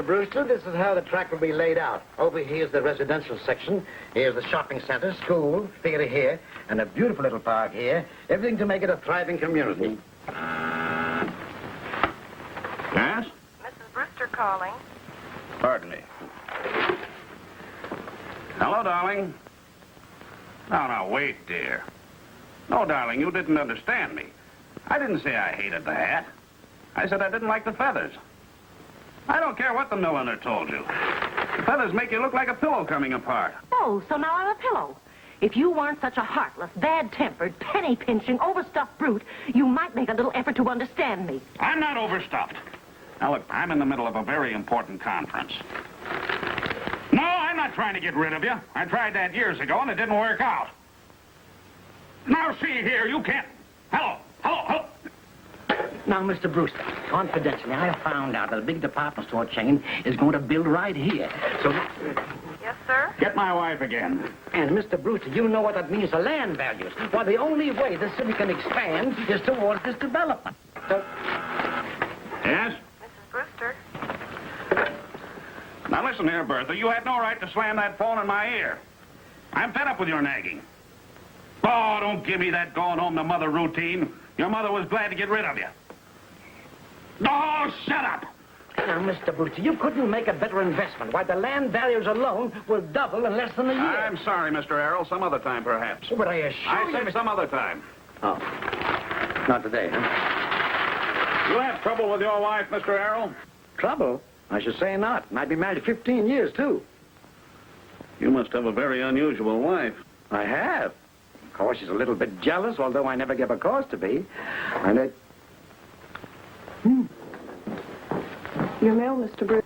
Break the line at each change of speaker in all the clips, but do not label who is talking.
Brewster, this is how the track will be laid out. Over here's the residential section. Here's the shopping center, school, theater here, and a beautiful little park here. Everything to make it a thriving community.
Yes?
Mrs. Brewster calling.
Pardon me. Hello, darling. No, wait, dear. No, darling, you didn't understand me. I didn't say I hated the hat. I said I didn't like the feathers. I don't care what the milliner told you. The feathers make you look like a pillow coming apart.
Oh, so now I'm a pillow. If you weren't such a heartless, bad-tempered, penny-pinching, overstuffed brute, you might make a little effort to understand me.
I'm not overstuffed. Now, look, I'm in the middle of a very important conference. No, I'm not trying to get rid of you. I tried that years ago, and it didn't work out. Now, see here, you can't... Hello.
Now, Mr. Brewster, confidentially, I have found out that a big department store chain is going to build right here. So...
Yes, sir?
Get my wife again.
And, Mr. Brewster, you know what that means to land values. Well, the only way the city can expand is towards this development. So...
Yes?
Mrs. Brewster?
Now, listen here, Bertha. You had no right to slam that phone in my ear. I'm fed up with your nagging. Oh, don't give me that going home to mother routine. Your mother was glad to get rid of you. Oh, shut up!
Now, Mr. Brewster, you couldn't make a better investment. Why, the land values alone will double in less than a year.
I'm sorry, Mr. Errol. Some other time, perhaps.
But I assure you...
I said some other time.
Oh. Not today, huh?
You have trouble with your wife, Mr. Errol?
Trouble? I should say not. And I've been married 15 years, too.
You must have a very unusual wife.
I have. Of course, she's a little bit jealous, although I never give her cause to be. And it...
Your mail, Mr. Brewster.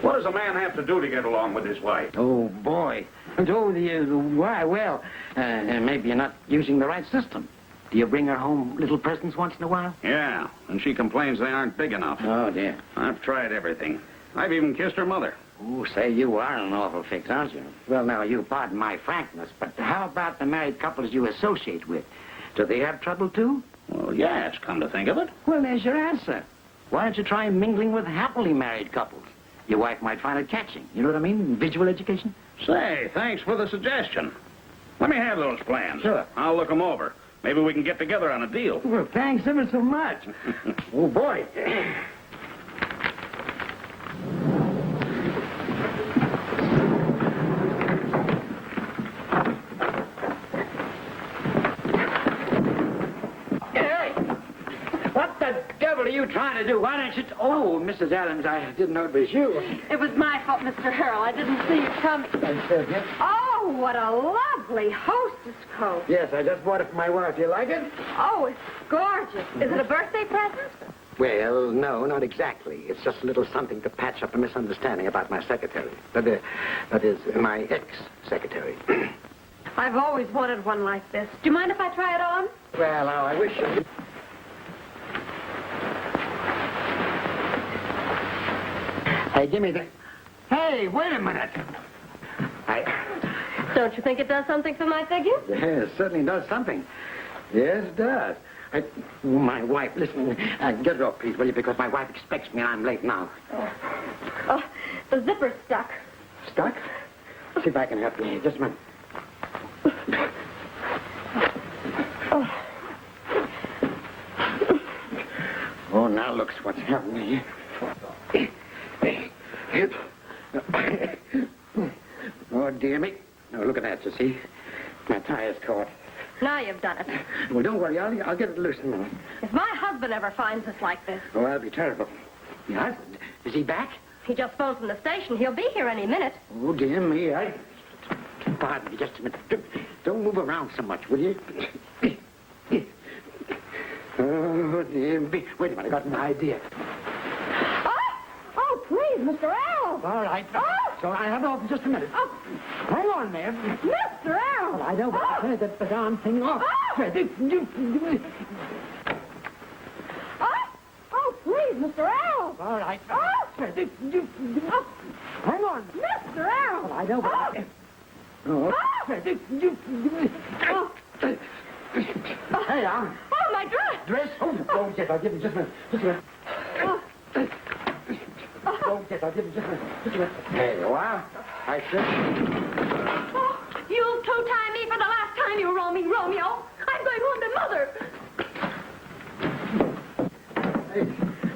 What does a man have to do to get along with his wife?
Oh, boy. Why, well, maybe you're not using the right system. Do you bring her home little presents once in a while?
Yeah, and she complains they aren't big enough.
Oh, dear.
I've tried everything. I've even kissed her mother.
Oh, say, you are an awful fix, aren't you? Well, now, you pardon my frankness, but how about the married couples you associate with? Do they have trouble, too?
Well, yes, come to think of it.
Well, there's your answer. Why don't you try mingling with happily married couples? Your wife might find it catching. You know what I mean? Visual education.
Say, thanks for the suggestion. Let me have those plans.
Sure.
I'll look them over. Maybe we can get together on a deal.
Well, thanks ever so much. Oh, boy. What are you trying to do? Why don't you... Oh, Mrs. Adams, I didn't know it was you.
It was my fault, Mr. Errol. I didn't see you coming. Oh, what a lovely hostess coat.
Yes, I just bought it for my wife. Do you like it?
Oh, it's gorgeous. Is it a birthday present?
Well, no, not exactly. It's just a little something to patch up a misunderstanding about my secretary. That is, my ex-secretary.
I've always wanted one like this. Do you mind if I try it on?
Well, now, I wish you could... Hey, give me the... Hey, wait a minute.
Don't you think it does something for my figure?
Yes, it certainly does something. Yes, it does. My wife, listen, get it off, please, will you? Because my wife expects me and I'm late now.
Oh, the zipper's stuck.
Stuck? See if I can help you. Just a minute. Oh, now looks what's happening here. Oh, dear me. Oh, look at that, you see? My tire's caught.
Now you've done it.
Well, don't worry. I'll get it loose in a minute.
If my husband ever finds us like this...
Oh, that'll be terrible. Your husband? Is he back?
He just phoned from the station. He'll be here any minute.
Oh, dear me. Pardon me just a minute. Don't move around so much, will you? Oh, dear me. Wait a minute. I got an idea.
Oh, please, Mr. Errol.
All right.
Oh!
So I have off in just a minute.
Oh.
Hang on there.
Mr. Errol.
Well, I don't want to turn the darn thing off.
Oh, please, Mr. Errol.
All right.
Oh.
Hang on.
Mr. Errol.
Well, I don't want to... Oh. Hey, now.
Oh, my dress.
Dress? Oh, yes, I'll give you just a minute. Just a minute. yes, I'll give you just a minute. There you are. I said...
Oh, you'll toe-tie me for the last time, you roaming Romeo. I'm going home to Mother.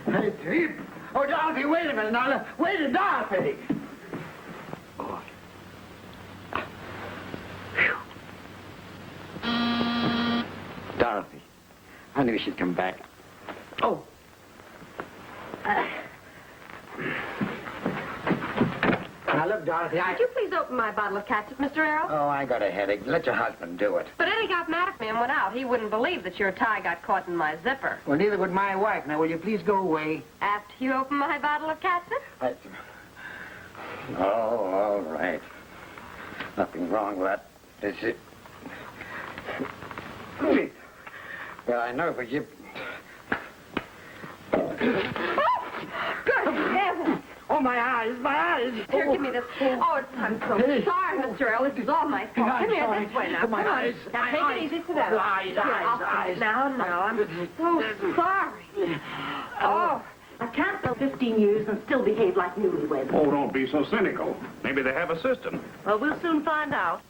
Hey, Tweep. Oh, Dorothy, wait a minute now. Wait a Dorothy. Oh. Dorothy. I knew she'd come back. Oh. Now, look, Dorothy,
Could you please open my bottle of catsup, Mr. Errol?
Oh, I got a headache. Let your husband do it.
But Eddie got mad at me and went out. He wouldn't believe that your tie got caught in my zipper.
Well, neither would my wife. Now, will you please go away?
After you open my bottle of catsup?
Oh, all right. Nothing wrong with that. Is it? Well, I know, but you...
Good heavens!
Oh, my eyes, my eyes.
Here, give me this. Oh, I'm so sorry, Mr. Errol. This is all my fault. Come here, this way now.
My
Come on.
eyes.
Now, take it easy for that.
Eyes.
Now, I'm so sorry. Oh.
I can't go 15 years and still behave like newlyweds.
Oh, don't be so cynical. Maybe they have a system.
Well, we'll soon find out.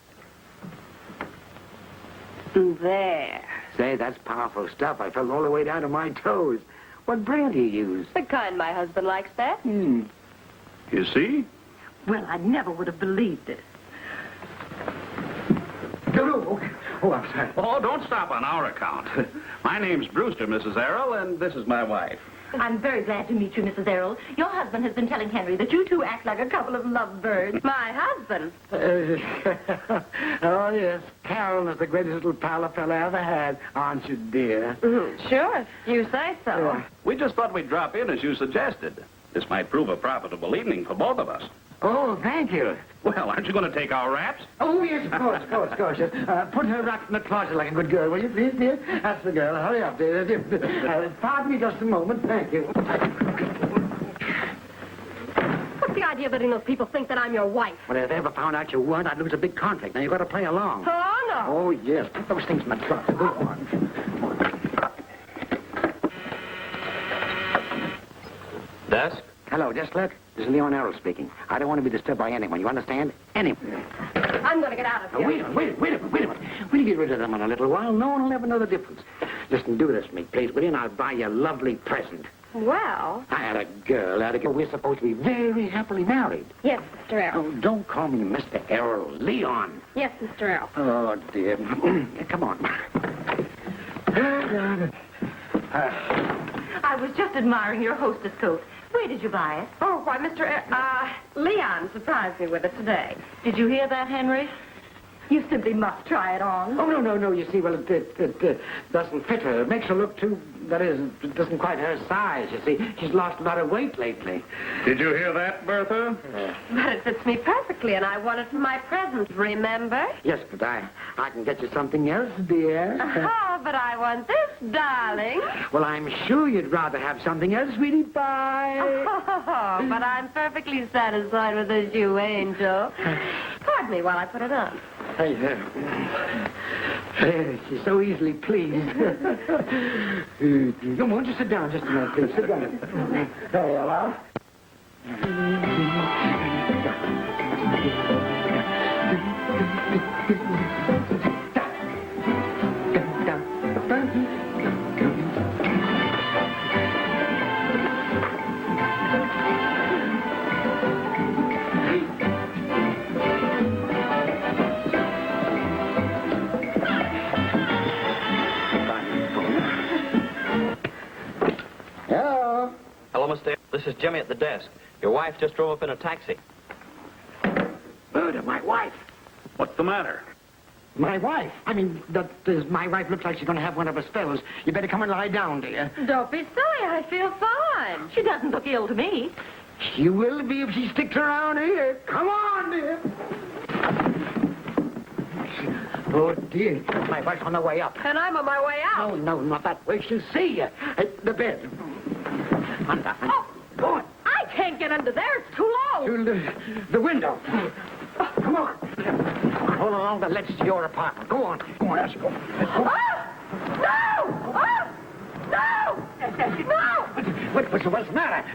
There.
Say, that's powerful stuff. I felt all the way down to my toes. What brand do you use?
The kind my husband likes best.
You see?
Well, I never would have believed it.
Oh, I'm sorry.
Oh, don't stop on our account. My name's Brewster, Mrs. Errol, and this is my wife.
I'm very glad to meet you, Mrs. Errol. Your husband has been telling Henry that you two act like a couple of lovebirds.
My husband.
Oh, yes. Carol is the greatest little pal a fella ever had, aren't you, dear?
Sure, if you say so.
We just thought we'd drop in as you suggested. This might prove a profitable evening for both of us.
Oh, thank you.
Well, aren't you going to take our wraps?
Oh, yes, of course. Put her wrapped in the closet like a good girl, will you, please, dear? That's the girl. Hurry up, dear. Pardon me just a moment. Thank you.
What's the idea of letting those people think that I'm your wife?
Well, if they ever found out you weren't, I'd lose a big contract. Now, you've got to play along.
Oh, no.
Oh, yes. Put those things in the closet. Go on.
Desk?
Hello, just look. This is Leon Errol speaking. I don't want to be disturbed by anyone. You understand? Anyone.
I'm going to get out of here.
Wait a minute. We'll get rid of them in a little while. No one will ever know the difference. Listen, do this for me, please, will you? And I'll buy you a lovely present.
Well.
I had a girl. We're supposed to be very happily married.
Yes, Mr. Errol.
Oh, don't call me Mr. Errol. Leon.
Yes, Mr. Errol.
Oh, dear. Come on.
I was just admiring your hostess coat. Where did you buy it?
Oh, why, Leon surprised me with it today.
Did you hear that, Henry? You simply must try it on.
Oh, no. You see, well, it doesn't fit her. It makes her look too... That is, it doesn't quite her size, you see. She's lost a lot of weight lately.
Did you hear that, Bertha?
But it fits me perfectly, and I want it for my present, remember?
Yes, but I can get you something else, dear.
Oh, but I want this, darling.
Well, I'm sure you'd rather have something else, sweetie pie.
Oh, but I'm perfectly satisfied with this, you angel. Pardon me while I put it on.
Hey, she's so easily pleased. Come on, just sit down just a minute, please. Sit down. Hello?
Hello, Mr. This is Jimmy at the desk. Your wife just drove up in a taxi.
Murder, my wife.
What's the matter?
My wife? I mean, my wife looks like she's going to have one of her spells. You better come and lie down, dear.
Don't be silly. I feel fine.
She doesn't look ill to me.
She will be if she sticks around here. Come on, dear. Oh, dear. My wife's on the way up.
And I'm on my way out.
No, not that way. She'll see you. At the bed. Under.
Oh,
Go on.
I can't get under there. It's too low.
To the window. Come on. All along the ledge to your apartment. Go on. Let's go.
Oh! No! Oh! No! No!
What's the matter?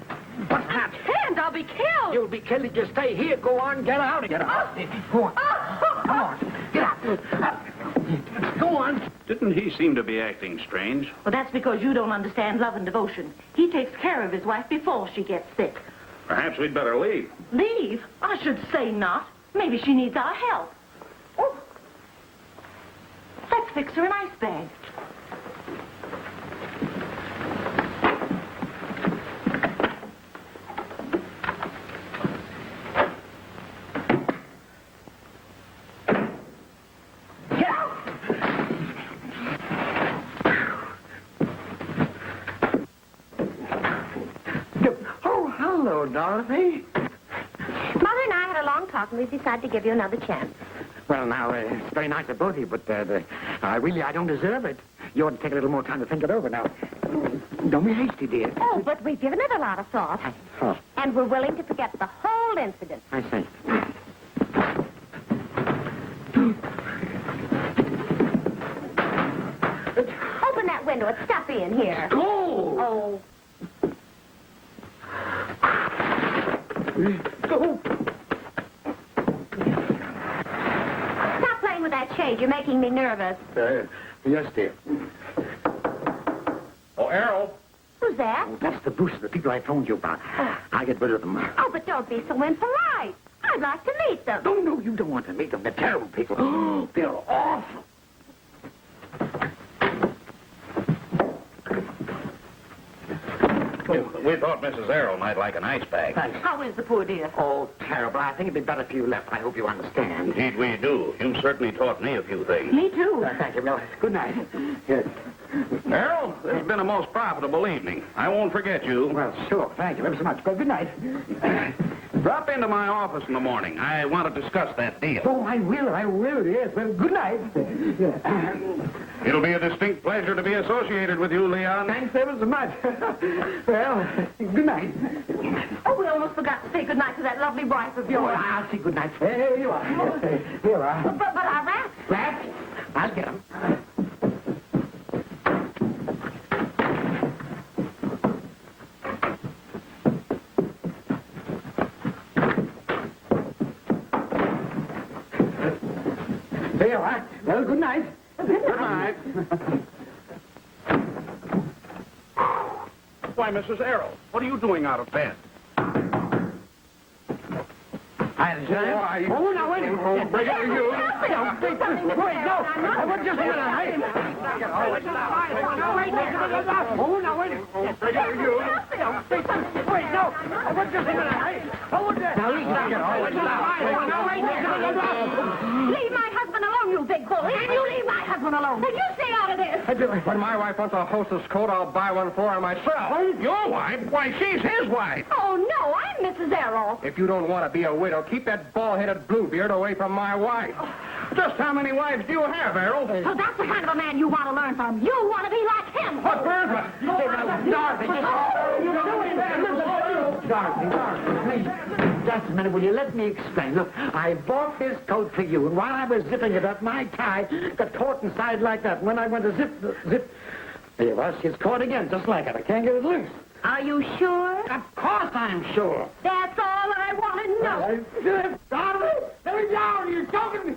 What's
I can't. I'll be killed.
You'll be killed if you stay here. Go on, get out. Get out. Go on. Come on. Get out. Go on.
Didn't he seem to be acting strange?
Well, that's because you don't understand love and devotion. He takes care of his wife before she gets sick.
Perhaps we'd better leave.
Leave? I should say not. Maybe she needs our help. Oh. Let's fix her an ice bag.
Oh, hello, Dorothy.
Mother and I had a long talk, and we decided to give you another chance.
Well, now, it's very nice of both of you, but I don't deserve it. You ought to take a little more time to think it over now. Don't be hasty, dear.
Oh, but we've given it a lot of thought.
Oh,
And we're willing to forget the whole incident.
I see.
Open that window. It's stuffy in here.
Go!
Oh.
Go!
Stop playing with that shade. You're making me nervous.
Yes, dear.
Oh, Errol.
Who's that?
That's the Brewsters, the people I phoned you about. I'll get rid of them.
Oh, but don't be so impolite. I'd like to meet them.
Oh, no, you don't want to meet them. They're terrible people. Oh, they're awful.
We thought Mrs. Errol might like an ice bag.
How is the poor dear?
Oh, terrible. I think it'd be better if you left. I hope you understand.
Indeed we do. You certainly taught me a few things.
Me too.
Thank you, Mel. Good night. Yes.
Errol, this has been a most profitable evening. I won't forget you.
Well, sure. Thank you ever so much. Well, good night.
Drop into my office in the morning. I want to discuss that deal.
Oh, I will, yes. Well, good night.
It'll be a distinct pleasure to be associated with you, Leon.
Thanks ever so much. Well, good night.
Oh, we almost forgot to say goodnight to that lovely wife of
Oh,
yours.
I'll say good night. Here you are. Here you are.
But our rats.
Rats? I'll get them. There you are. Well, good night.
Good night. Why, Mrs. Errol, what are you doing out of bed?
Why? Oh, now, wait a minute. Bring it to you. Wait, no. I was just here to hide. Oh, now, wait a minute. Bring it to you. Wait, no. I was just here to hide. Now,
Leave my husband alone, you big bully. And you leave my husband alone. Now, you stay out of this.
When my wife wants a hostess coat, I'll buy one for her myself.
Your wife? Why, she's his wife.
Oh, no. I'm Mrs. Errol.
If you don't want to be a widow, keep that bald-headed Bluebeard away from my wife.
Just how many wives do you have, Errol?
So that's the kind of a man you want to learn from. You want to be like him.
What, Bertha?
Dorothy, please. Just a minute, will you let me explain? Look, I bought this coat for you, and while I was zipping it up, my tie got caught inside like that. And when I went to zip, there you are, she's caught again, just like it. I can't get it loose.
Are you sure?
Of course I'm sure.
That's all I want to know.
Dorothy, let me down. You're choking me.